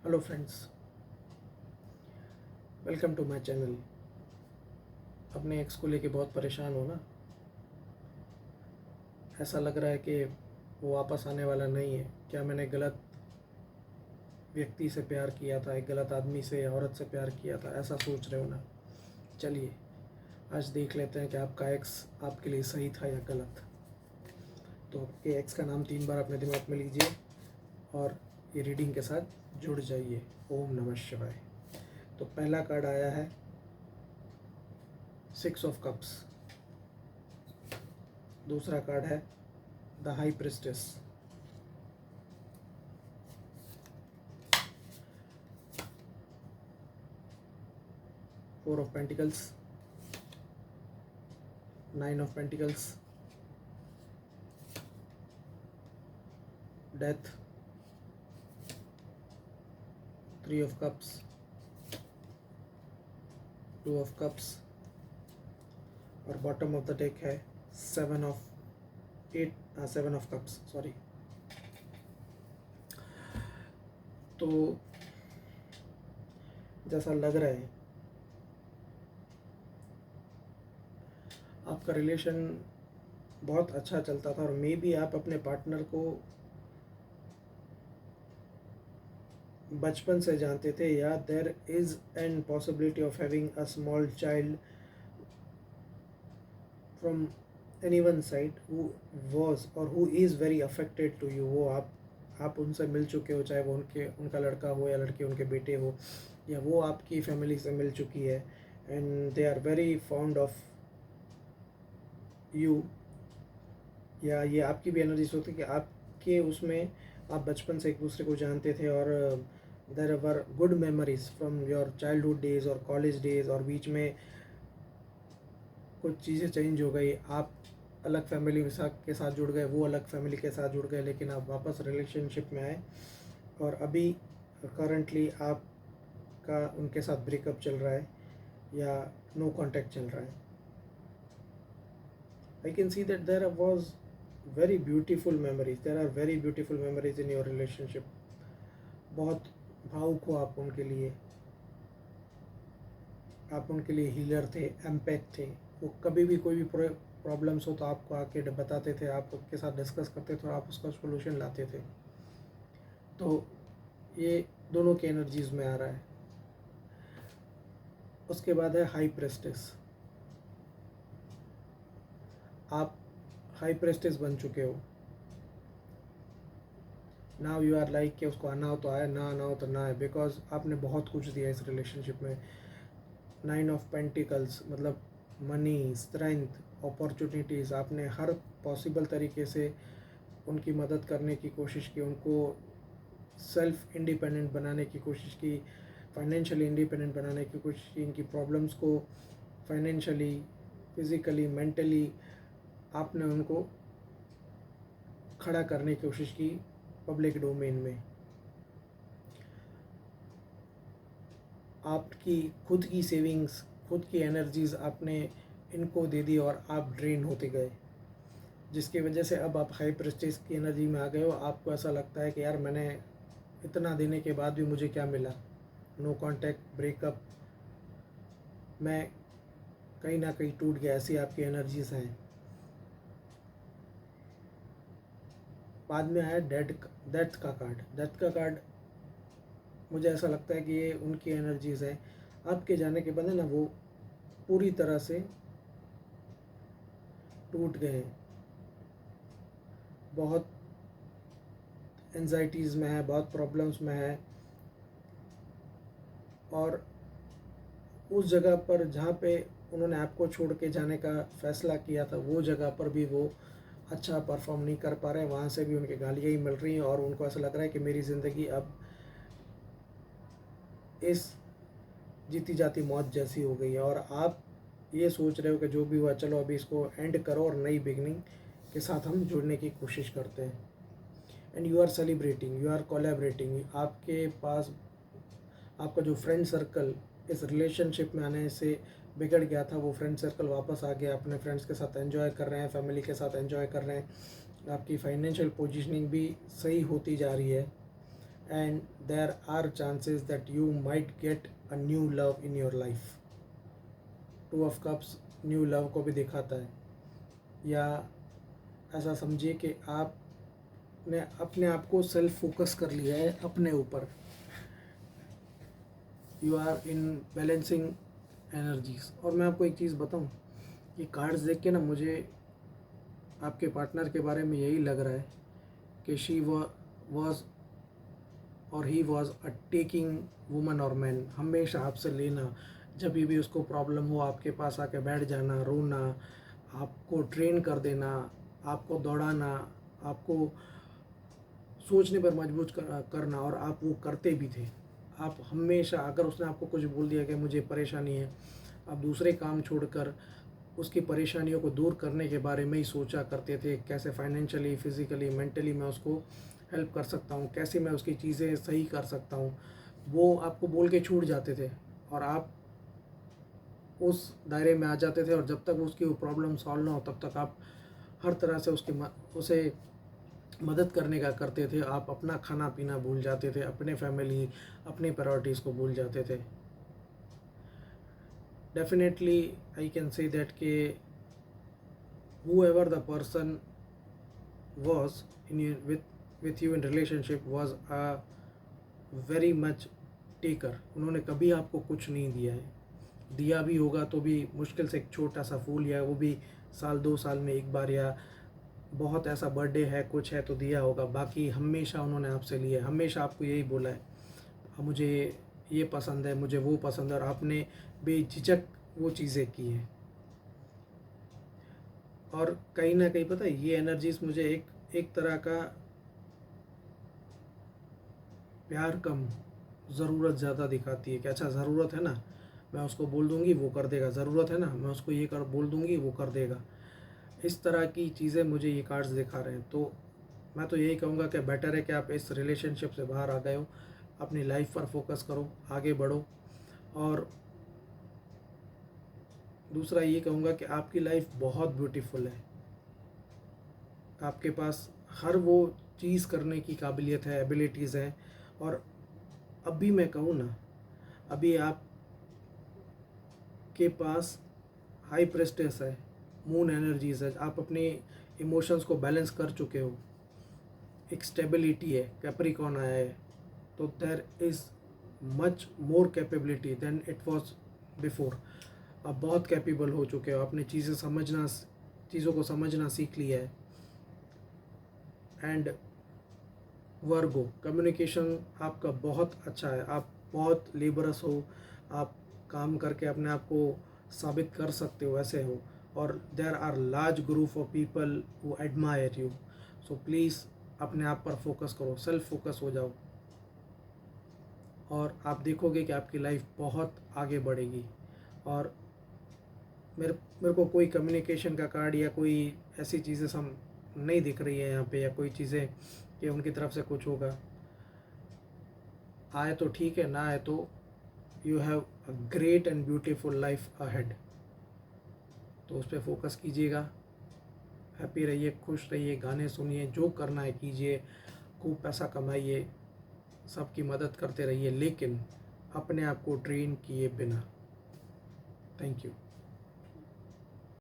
Hello friends, welcome to my channel. अपने ex को लेके बहुत परेशान हो ना? ऐसा लग रहा है कि वो वापस आने वाला नहीं है। क्या मैंने गलत व्यक्ति से प्यार किया था, एक गलत आदमी से या औरत से प्यार किया था, ऐसा सोच रहे हो ना? चलिए आज देख लेते हैं कि आपका एक्स आपके लिए सही था या गलत। तो आपके एक्स का नाम 3 बार अपने दिमाग में लीजिए और ये रीडिंग के साथ जुड़ जाइए। ओम नमः शिवाय। तो पहला कार्ड आया है 6 ऑफ कप्स। दूसरा कार्ड है the high priestess. Four of Pentacles, 9 of Pentacles, Death, 3 of Cups, 2 of Cups और बॉटम ऑफ द डेक है 7 of Cups, सॉरी। तो जैसा लग रहा है आपका रिलेशन बहुत अच्छा चलता था और मे बी आप अपने पार्टनर को बचपन से जानते थे, या there is an possibility of having a small child from any one side who was or who is very affected to you. वो आप उनसे मिल चुके हो, चाहे वो उनका लड़का हो या लड़की उनके बेटे हो, या वो आपकी फैमिली से मिल चुकी है and they are very fond of you. या ये आपकी भी एनर्जी होती है कि आपके उसमें आप बचपन से एक दूसरे को जानते थे और there were good memories from your childhood days और कॉलेज डेज, और बीच में कुछ चीज़ें चेंज हो गई। आप अलग फैमिली के साथ जुड़ गए, वो अलग फैमिली के साथ जुड़ गए, लेकिन आप वापस रिलेशनशिप में आए और अभी करंटली आपका उनके साथ ब्रेकअप चल रहा है या नो कांटेक्ट चल रहा है। I can see that there was very beautiful memories. There are very beautiful memories in your relationship. बहुत भावुक हो आप उनके लिए हीलर थे, एम्पैथ थे। वो कभी भी कोई भी प्रॉब्लम्स हो तो आपको आके बताते थे, आप उनके साथ डिस्कस करते थे और आप उसका सोल्यूशन लाते थे। तो ये दोनों के एनर्जीज में आ रहा है। उसके बाद है हाई प्रेस्टिस। आप हाई प्रेस्टिस बन चुके हो। नाउ यू आर लाइक कि उसको आना हो तो आए, ना आना हो तो ना आए, बिकॉज आपने बहुत कुछ दिया इस रिलेशनशिप में। 9 of Pentacles मतलब मनी, स्ट्रेंथ, अपॉर्चुनिटीज़। आपने हर पॉसिबल तरीके से उनकी मदद करने की कोशिश की, उनको सेल्फ इंडिपेंडेंट बनाने की कोशिश की, फाइनेंशियली इंडिपेंडेंट बनाने की कोशिश की। इनकी प्रॉब्लम्स को फाइनेंशियली, फिज़िकली, मेंटली आपने उनको खड़ा करने की कोशिश की पब्लिक डोमेन में। आपकी खुद की सेविंग्स, खुद की एनर्जीज़ आपने इनको दे दी और आप ड्रेन होते गए, जिसकी वजह से अब आप हाई प्रेस्टीज की एनर्जी में आ गए हो। आपको ऐसा लगता है कि यार मैंने इतना देने के बाद भी मुझे क्या मिला? नो कांटेक्ट, ब्रेकअप, मैं कहीं ना कहीं टूट गया। ऐसी आपकी एनर्जीज़ हैं। बाद में आया डेथ का कार्ड। डेथ का कार्ड मुझे ऐसा लगता है कि ये उनकी एनर्जीज़ हैं। आपके जाने के बाद है ना, वो पूरी तरह से टूट गए हैं। बहुत एंजाइटीज़ में है, बहुत प्रॉब्लम्स में है, और उस जगह पर जहाँ पे उन्होंने आपको छोड़ के जाने का फ़ैसला किया था, वो जगह पर भी वो अच्छा परफॉर्म नहीं कर पा रहे हैं। वहाँ से भी उनकी गालियाँ ही मिल रही हैं और उनको ऐसा लग रहा है कि मेरी ज़िंदगी अब इस जीती जाती मौत जैसी हो गई है। और आप ये सोच रहे हो कि जो भी हुआ चलो अभी इसको एंड करो और नई बिगनिंग के साथ हम जुड़ने की कोशिश करते हैं। And you are celebrating, you are collaborating. आपके पास आपका जो फ्रेंड सर्कल इस रिलेशनशिप में आने से बिगड़ गया था, वो फ्रेंड सर्कल वापस आ गया। अपने फ्रेंड्स के साथ एंजॉय कर रहे हैं, फैमिली के साथ एंजॉय कर रहे हैं। आपकी फाइनेंशियल पोजीशनिंग भी सही होती जा रही है। and there are chances that you might get a new love in your life. Two of cups new love को भी दिखाता है, या ऐसा समझिए कि आपने अपने आप को सेल्फ फोकस कर लिया है अपने ऊपर. You are in balancing energies. और मैं आपको एक चीज़ बताऊं, ये कार्ड्स देख के ना मुझे आपके पार्टनर के बारे में यही लग रहा है कि शी वॉज और he was a taking woman और मैन. हमेशा आपसे लेना, जब भी उसको प्रॉब्लम हो आपके पास आके बैठ जाना, रोना, आपको ट्रेन कर देना, आपको दौड़ाना, आपको सोचने पर मजबूर करना, और आप वो करते भी थे. आप हमेशा, अगर उसने आपको कुछ बोल दिया कि मुझे परेशानी है, आप दूसरे काम छोड़कर उसकी परेशानियों को दूर करने के बारे में ही सोचा करते थे. कैसे फाइनेंशियली, फिज़िकली, मेंटली मैं उसको हेल्प कर सकता हूँ, कैसे मैं उसकी चीज़ें सही कर सकता हूँ. वो आपको बोल के छूट जाते थे और आप उस दायरे में आ जाते थे, और जब तक उसकी वो प्रॉब्लम सॉल्व ना हो तब तक आप हर तरह से उसे मदद करने का करते थे. आप अपना खाना पीना भूल जाते थे, अपने फैमिली, अपने प्रायोरिटीज़ को भूल जाते थे. Definitely I can say that कि whoever the person was with you in relationship was a very much taker. उन्होंने कभी आपको कुछ नहीं दिया है. दिया भी होगा तो भी मुश्किल से एक छोटा सा फूल, या वो भी साल 2 साल में एक बार, या बहुत ऐसा बर्थडे है कुछ है तो दिया होगा. बाकी हमेशा उन्होंने आपसे लिया है, हमेशा आपको यही बोला है मुझे ये पसंद है, मुझे वो पसंद है, और आपने बेझिझक वो चीज़ें की हैं. और कहीं ना कहीं पता है, ये एनर्जीज मुझे एक तरह का प्यार कम, ज़रूरत ज़्यादा दिखाती है. कि अच्छा ज़रूरत है ना, मैं उसको बोल दूंगी वो कर देगा. ज़रूरत है ना, मैं उसको ये कर बोल दूंगी वो कर देगा. इस तरह की चीज़ें मुझे ये कार्ड्स दिखा रहे हैं. तो मैं तो यही कहूँगा कि बेटर है कि आप इस रिलेशनशिप से बाहर आ गए हो, अपनी लाइफ पर फोकस करो, आगे बढ़ो. और दूसरा ये कहूँगा कि आपकी लाइफ बहुत ब्यूटीफुल है. आपके पास हर वो चीज़ करने की काबिलियत है, एबिलिटीज़ हैं. और अभी मैं कहूँ ना, अभी आपके पास हाई प्रेस्टेस है, मून एनर्जीज है, आप अपने इमोशंस को बैलेंस कर चुके हो, एक स्टेबिलिटी है, कैप्रिकॉन आया है. तो there is much more capability than it was before. आप बहुत कैपेबल हो चुके हो, आपने चीज़ों को समझना सीख लिया है. एंड वर्गो, कम्युनिकेशन आपका बहुत अच्छा है, आप बहुत लेबरस हो, आप काम करके अपने आप को साबित कर सकते हो, ऐसे हो. और there are large group of people who admire you. So please अपने आप पर फोकस करो, सेल्फ फोकस हो जाओ, और आप देखोगे कि आपकी लाइफ बहुत आगे बढ़ेगी. और मेरे को कोई कम्युनिकेशन का कार्ड या कोई ऐसी चीज़ें सम नहीं दिख रही है यहाँ पे, या कोई चीज़ें कि उनकी तरफ से कुछ होगा. आए तो ठीक है, ना आए तो you have a great and beautiful life ahead. तो उस पर फोकस कीजिएगा, हैप्पी रहिए, खुश रहिए, गाने सुनिए, जो करना है कीजिए, खूब पैसा कमाइए, सबकी मदद करते रहिए, लेकिन अपने आप को ट्रेन किए बिना. Thank you.